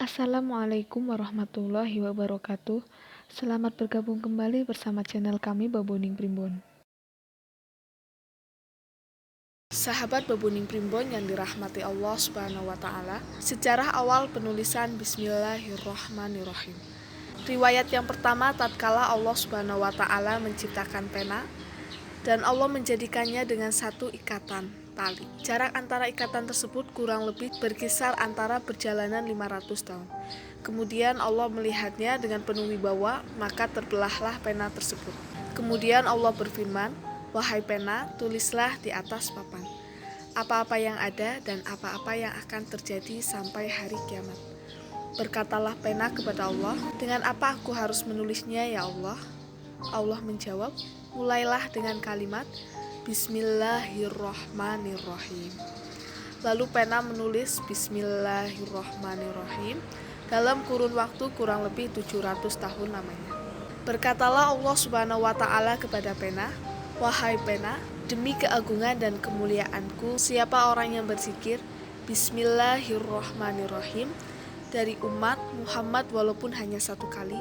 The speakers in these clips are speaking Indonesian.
Assalamualaikum warahmatullahi wabarakatuh. Selamat bergabung kembali bersama channel kami Baboning Primbon. Sahabat Baboning Primbon yang dirahmati Allah Subhanahu wa taala, sejarah awal penulisan Bismillahirrahmanirrahim. Riwayat yang pertama tatkala Allah Subhanahu wa taala menciptakan pena dan Allah menjadikannya dengan satu ikatan tali. Jarak antara ikatan tersebut kurang lebih berkisar antara perjalanan 500 tahun. Kemudian Allah melihatnya dengan penuh wibawa, maka terbelahlah pena tersebut. Kemudian Allah berfirman, "Wahai pena, tulislah di atas papan apa-apa yang ada dan apa-apa yang akan terjadi sampai hari kiamat." Berkatalah pena kepada Allah, "Dengan apa aku harus menulisnya ya Allah?" Allah menjawab, "Mulailah dengan kalimat Bismillahirrahmanirrahim." Lalu pena menulis Bismillahirrahmanirrahim dalam kurun waktu kurang lebih 700 tahun lamanya. Berkatalah Allah Subhanahu wa taala kepada pena, "Wahai pena, demi keagungan dan kemuliaanku, siapa orang yang berzikir Bismillahirrahmanirrahim dari umat Muhammad walaupun hanya satu kali,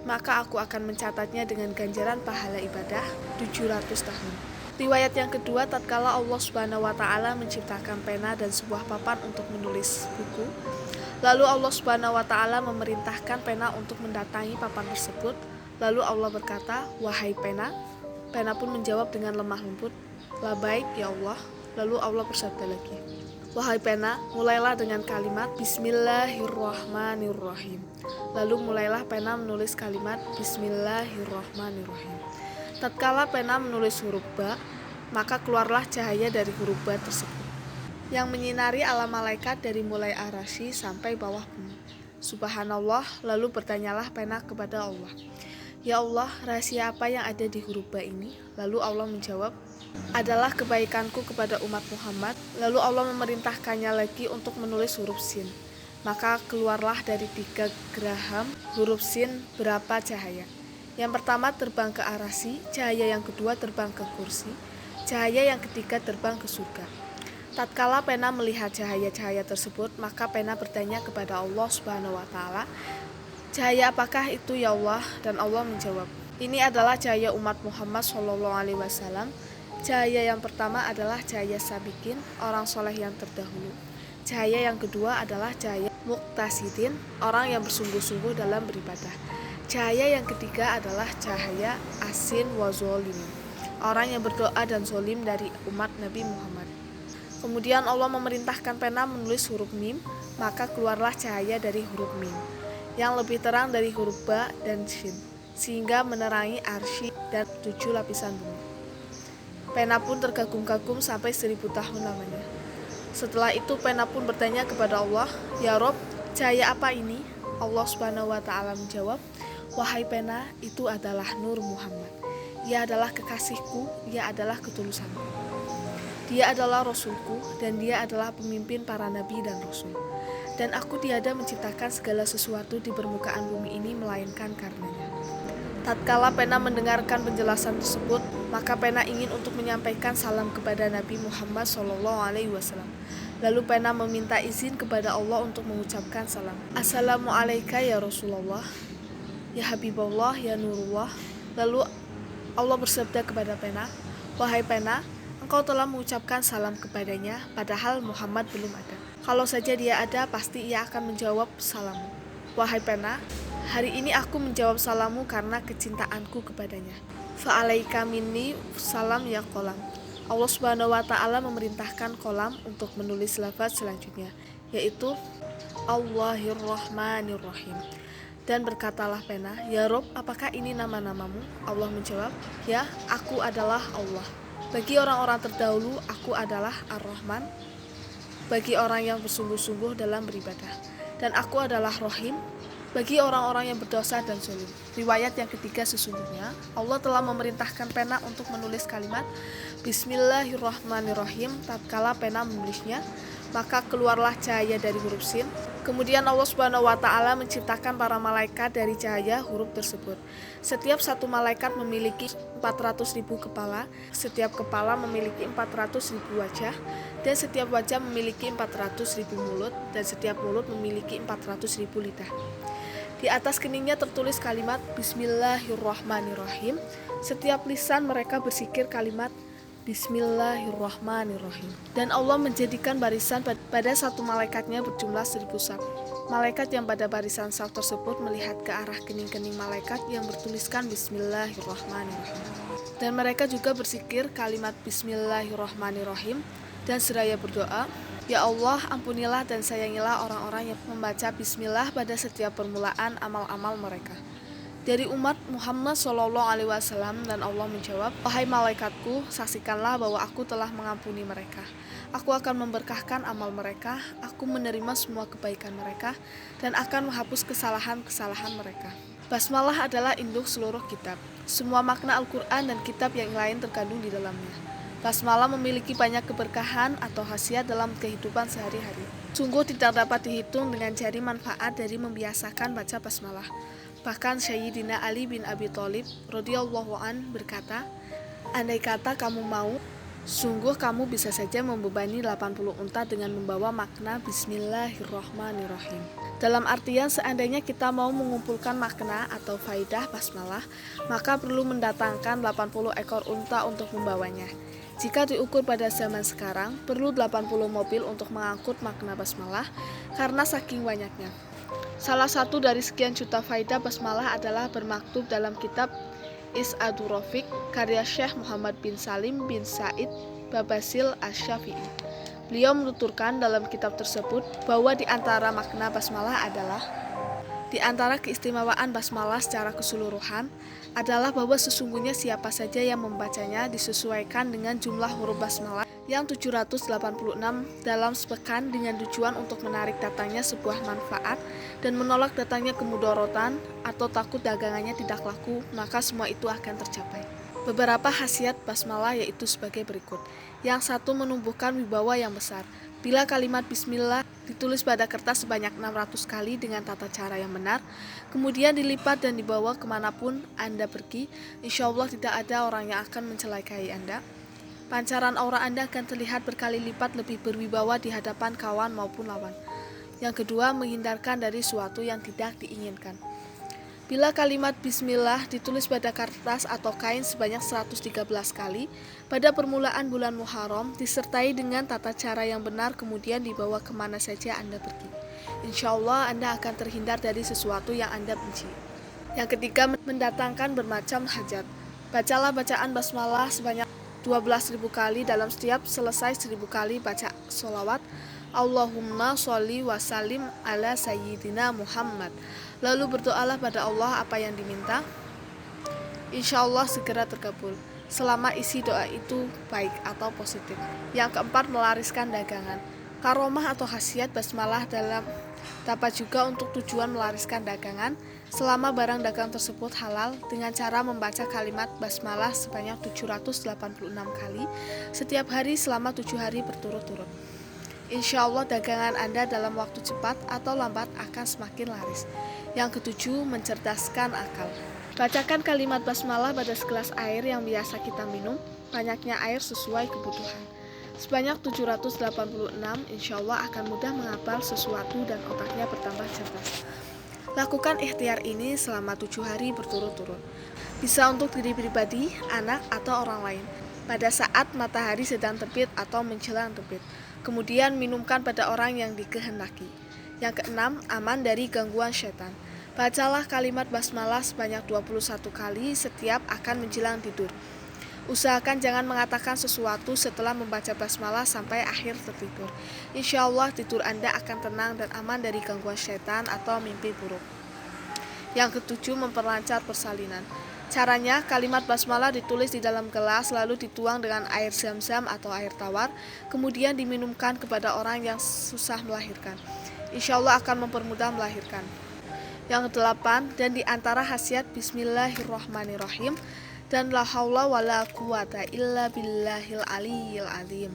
maka aku akan mencatatnya dengan ganjaran pahala ibadah 700 tahun." Riwayat yang kedua, tatkala Allah Subhanahu wa taala menciptakan pena dan sebuah papan untuk menulis buku, lalu Allah Subhanahu wa taala memerintahkan pena untuk mendatangi papan tersebut. Lalu Allah berkata, "Wahai pena." Pena pun menjawab dengan lemah lembut, "Labaik ya Allah." Lalu Allah bersabda lagi, "Wahai pena, mulailah dengan kalimat Bismillahirrahmanirrahim." Lalu mulailah pena menulis kalimat Bismillahirrahmanirrahim. Tatkala pena menulis huruf ba, maka keluarlah cahaya dari huruf ba tersebut yang menyinari alam malaikat dari mulai arasy sampai bawah bumi. Subhanallah. Lalu bertanyalah pena kepada Allah, "Ya Allah, rahasia apa yang ada di huruf ba ini?" Lalu Allah menjawab, "Adalah kebaikanku kepada umat Muhammad." Lalu Allah memerintahkannya lagi untuk menulis huruf sin. Maka keluarlah dari 3 geraham huruf sin berapa cahaya. Yang pertama terbang ke arasy, cahaya yang kedua terbang ke kursi, cahaya yang ketiga terbang ke surga. Tatkala pena melihat cahaya-cahaya tersebut, maka pena bertanya kepada Allah Subhanahu wa taala, "Cahaya apakah itu ya Allah?" Dan Allah menjawab, "Ini adalah cahaya umat Muhammad SAW. Cahaya yang pertama adalah cahaya sabiqin, orang soleh yang terdahulu. Cahaya yang kedua adalah cahaya muqtasidin, orang yang bersungguh-sungguh dalam beribadah. Cahaya yang ketiga adalah cahaya asin wa zolimin, orang yang berdoa dan zolim dari umat Nabi Muhammad." Kemudian Allah memerintahkan pena menulis huruf mim, maka keluarlah cahaya dari huruf mim yang lebih terang dari huruf ba dan shin, sehingga menerangi arsy dan 7 lapisan bumi. Pena pun terkagum-kagum sampai 1000 tahun lamanya. Setelah itu pena pun bertanya kepada Allah, "Ya Rob, cahaya apa ini?" Allah Subhanahu wa taala menjawab, "Wahai pena, itu adalah Nur Muhammad. Ia adalah kekasihku, ia adalah ketulusanku. Dia adalah Rasulku, dan dia adalah pemimpin para nabi dan rasul. Dan aku tiada menciptakan segala sesuatu di permukaan bumi ini melainkan karenanya." Tatkala pena mendengarkan penjelasan tersebut, maka pena ingin untuk menyampaikan salam kepada Nabi Muhammad SAW. Lalu pena meminta izin kepada Allah untuk mengucapkan salam. "Assalamualaikum ya Rasulullah, ya Habibullah, ya Nurullah." Lalu Allah bersabda kepada pena, "Wahai pena, engkau telah mengucapkan salam kepadanya, padahal Muhammad belum ada. Kalau saja dia ada, pasti ia akan menjawab salammu. Wahai pena, hari ini aku menjawab salammu karena kecintaanku kepadanya. Fa'alaika minni salam ya kolam." Allah Subhanahu wa ta'ala memerintahkan kolam untuk menulis lafaz selanjutnya, yaitu Allahirrahmanirrahim. Dan berkatalah pena, "Ya Rob, apakah ini nama-namamu?" Allah menjawab, "Ya, aku adalah Allah. Bagi orang-orang terdahulu, aku adalah Ar-Rahman, bagi orang yang bersungguh-sungguh dalam beribadah. Dan aku adalah Rahim, bagi orang-orang yang berdosa dan zalim." Riwayat yang ketiga, sesungguhnya Allah telah memerintahkan pena untuk menulis kalimat Bismillahirrahmanirrahim. Tatkala pena menulisnya, maka keluarlah cahaya dari huruf sin, Kemudian Allah Subhanahu wa taala menciptakan para malaikat dari cahaya huruf tersebut. Setiap satu malaikat memiliki 400.000 kepala, setiap kepala memiliki 400.000 wajah, dan setiap wajah memiliki 400.000 mulut, dan setiap mulut memiliki 400.000 lidah. Di atas keningnya tertulis kalimat Bismillahirrahmanirrahim. Setiap lisan mereka berzikir kalimat Bismillahirrahmanirrahim. Dan Allah menjadikan barisan pada satu malaikatnya berjumlah 1000 saf. Malaikat yang pada barisan saf tersebut melihat ke arah kening-kening malaikat yang bertuliskan Bismillahirrahmanirrahim. Dan mereka juga berzikir kalimat Bismillahirrahmanirrahim dan seraya berdoa, Ya Allah, ampunilah dan sayangilah orang-orang yang membaca Bismillah pada setiap permulaan amal-amal mereka. Dari umat Muhammad SAW, dan Allah menjawab, Wahai malaikatku, saksikanlah bahwa aku telah mengampuni mereka. Aku akan memberkahkan amal mereka, aku menerima semua kebaikan mereka, dan akan menghapus kesalahan-kesalahan mereka. Basmalah adalah induk seluruh kitab. Semua makna Al-Quran dan kitab yang lain terkandung di dalamnya. Basmalah memiliki banyak keberkahan atau khasiat dalam kehidupan sehari-hari. Sungguh tidak dapat dihitung dengan jari manfaat dari membiasakan baca basmalah. Bahkan Sayyidina Ali bin Abi Thalib radhiyallahu an berkata, andai kata kamu mau, sungguh kamu bisa saja membebani 80 unta dengan membawa makna Bismillahirrahmanirrahim. Dalam artian seandainya kita mau mengumpulkan makna atau faidah basmalah, maka perlu mendatangkan 80 ekor unta untuk membawanya. Jika diukur pada zaman sekarang, perlu 80 mobil untuk mengangkut makna basmalah karena saking banyaknya. Salah satu dari sekian juta faidah basmalah adalah bermaktub dalam kitab Is'adur Rafiq karya Syekh Muhammad bin Salim bin Said Babasil Asy-Syafi'i. Beliau menuturkan dalam kitab tersebut bahwa di antara makna basmalah adalah di antara keistimewaan basmalah secara keseluruhan adalah bahwa sesungguhnya siapa saja yang membacanya disesuaikan dengan jumlah huruf basmalah yang 786 dalam sepekan dengan tujuan untuk menarik datangnya sebuah manfaat dan menolak datangnya kemudorotan atau takut dagangannya tidak laku, maka semua itu akan tercapai. Beberapa khasiat basmalah yaitu sebagai berikut. Yang satu, menumbuhkan wibawa yang besar. Bila kalimat bismillah ditulis pada kertas sebanyak 600 kali dengan tata cara yang benar, kemudian dilipat dan dibawa kemanapun Anda pergi, insya Allah tidak ada orang yang akan mencelakai Anda. Pancaran aura Anda akan terlihat berkali lipat lebih berwibawa di hadapan kawan maupun lawan. Yang kedua, menghindarkan dari suatu yang tidak diinginkan. Bila kalimat bismillah ditulis pada kertas atau kain sebanyak 113 kali pada permulaan bulan Muharram disertai dengan tata cara yang benar kemudian dibawa kemana saja Anda pergi, insya Allah Anda akan terhindar dari sesuatu yang Anda benci. Yang ketiga, mendatangkan bermacam hajat. Bacalah bacaan basmalah sebanyak 12.000 kali dalam setiap selesai 1.000 kali baca sholawat Allahumma sholli wa sallim ala sayyidina Muhammad. Lalu berdoalah pada Allah apa yang diminta, insya Allah segera terkabul, selama isi doa itu baik atau positif. Yang keempat, melariskan dagangan. Karomah atau khasiat basmalah dapat juga untuk tujuan melariskan dagangan selama barang dagang tersebut halal dengan cara membaca kalimat basmalah sebanyak 786 kali setiap hari selama 7 hari berturut-turut. Insya Allah dagangan Anda dalam waktu cepat atau lambat akan semakin laris. Yang ketujuh, mencerdaskan akal. Bacakan kalimat basmalah pada segelas air yang biasa kita minum, banyaknya air sesuai kebutuhan. Sebanyak 786, insya Allah akan mudah menghafal sesuatu dan otaknya bertambah cerdas. Lakukan ikhtiar ini selama 7 hari berturut-turut. Bisa untuk diri pribadi, anak, atau orang lain. Pada saat matahari sedang terbit atau menjelang terbit. Kemudian minumkan pada orang yang dikehendaki. Yang keenam, aman dari gangguan setan. Bacalah kalimat basmalah sebanyak 21 kali setiap akan menjelang tidur. Usahakan jangan mengatakan sesuatu setelah membaca basmalah sampai akhir tertidur. Insya Allah tidur Anda akan tenang dan aman dari gangguan setan atau mimpi buruk. Yang ketujuh, memperlancar persalinan. Caranya, kalimat basmalah ditulis di dalam gelas lalu dituang dengan air zam-zam atau air tawar, kemudian diminumkan kepada orang yang susah melahirkan. Insya Allah akan mempermudah melahirkan. Yang kedelapan, dan di antara khasiat Bismillahirrahmanirrahim dan la haula wala quwata illa billahil aliyyil azim.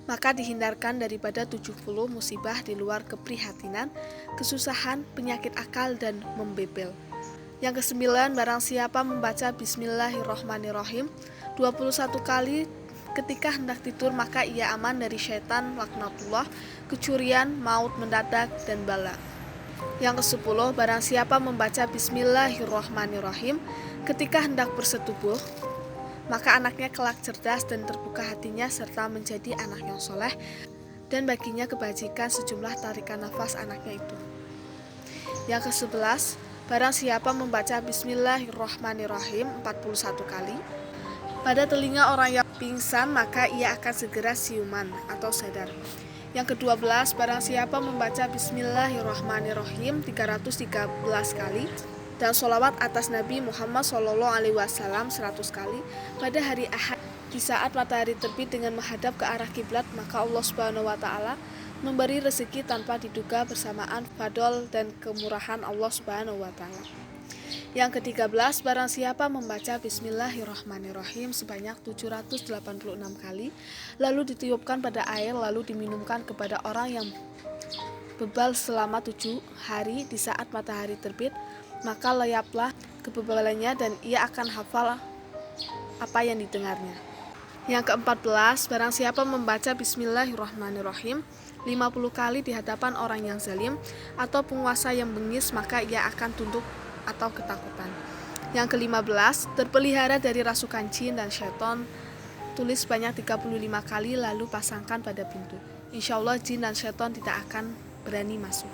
maka dihindarkan daripada 70 musibah di luar keprihatinan, kesusahan, penyakit akal, dan membebel. Yang kesembilan, barang siapa membaca Bismillahirrohmanirrohim 21 kali ketika hendak tidur, maka ia aman dari syaitan, laknatullah, kecurian, maut mendadak, dan bala. Yang ke-10, barang siapa membaca Bismillahirrohmanirrohim ketika hendak bersetubuh, maka anaknya kelak cerdas dan terbuka hatinya serta menjadi anak yang soleh, dan baginya kebajikan sejumlah tarikan nafas anaknya itu. Yang ke-11, barang siapa membaca Bismillahirrohmanirrohim 41 kali pada telinga orang yang pingsan, maka ia akan segera siuman atau sadar. Yang ke-12, barang siapa membaca Bismillahirrohmanirrohim 313 kali dan sholawat atas Nabi Muhammad SAW 100 kali pada hari Ahad di saat matahari terbit dengan menghadap ke arah kiblat, maka Allah SWT memberi rezeki tanpa diduga bersamaan fadl dan kemurahan Allah SWT. Yang ke-13, barang siapa membaca Bismillahirrohmanirrohim sebanyak 786 kali, lalu ditiupkan pada air, lalu diminumkan kepada orang yang bebal selama 7 hari di saat matahari terbit, maka layaplah kebebalannya dan ia akan hafal apa yang didengarnya. Yang ke-14, barang siapa membaca Bismillahirrohmanirrohim 50 kali di hadapan orang yang zalim atau penguasa yang bengis, maka ia akan tunduk atau ketakutan. Yang ke-15, terpelihara dari rasukan jin dan syaitan, tulis sebanyak 35 kali lalu pasangkan pada pintu. Insya Allah jin dan syaitan tidak akan berani masuk.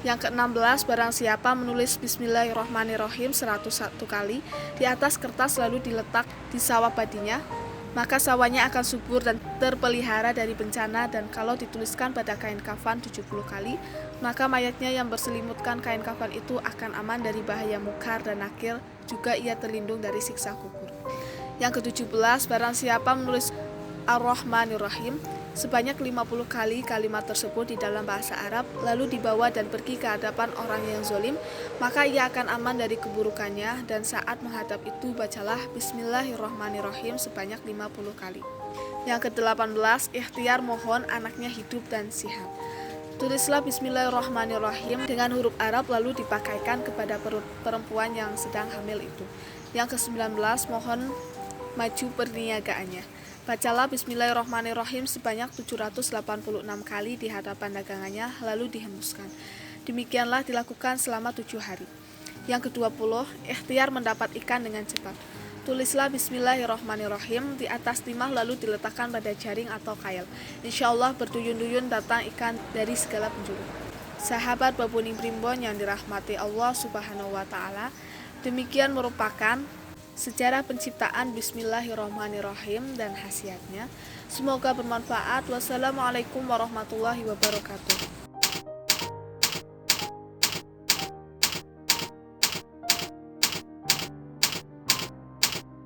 Yang ke-16, barang siapa menulis Bismillahirrohmanirrohim 101 kali di atas kertas lalu diletak di sawah padinya, maka sawahnya akan subur dan terpelihara dari bencana, dan kalau dituliskan pada kain kafan 70 kali, maka mayatnya yang berselimutkan kain kafan itu akan aman dari bahaya mukar dan nakir, juga ia terlindung dari siksa kubur. Yang ke-17, barang siapa menulis Ar-Rahmanir-Rahim sebanyak 50 kali kalimat tersebut di dalam bahasa Arab, lalu dibawa dan pergi ke hadapan orang yang zalim, maka ia akan aman dari keburukannya, dan saat menghadap itu bacalah Bismillahirrohmanirrohim sebanyak 50 kali. Yang ke-18, ikhtiar mohon anaknya hidup dan sehat. Tulislah Bismillahirrohmanirrohim dengan huruf Arab lalu dipakaikan kepada perut perempuan yang sedang hamil itu. Yang ke-19, mohon maju perniagaannya. Bacalah Bismillahirrohmanirrohim sebanyak 786 kali di hadapan dagangannya, lalu dihembuskan. Demikianlah dilakukan selama 7 hari. Yang ke-20, ikhtiar mendapat ikan dengan cepat. Tulislah Bismillahirrohmanirrohim di atas timah lalu diletakkan pada jaring atau kail. Insya Allah berduyun-duyun datang ikan dari segala penjuru. Sahabat Babuni Primbon yang dirahmati Allah Subhanahu wa Ta'ala, demikian merupakan sejarah penciptaan Bismillahirrohmanirrohim dan khasiatnya. Semoga bermanfaat. Wassalamualaikum warahmatullahi wabarakatuh.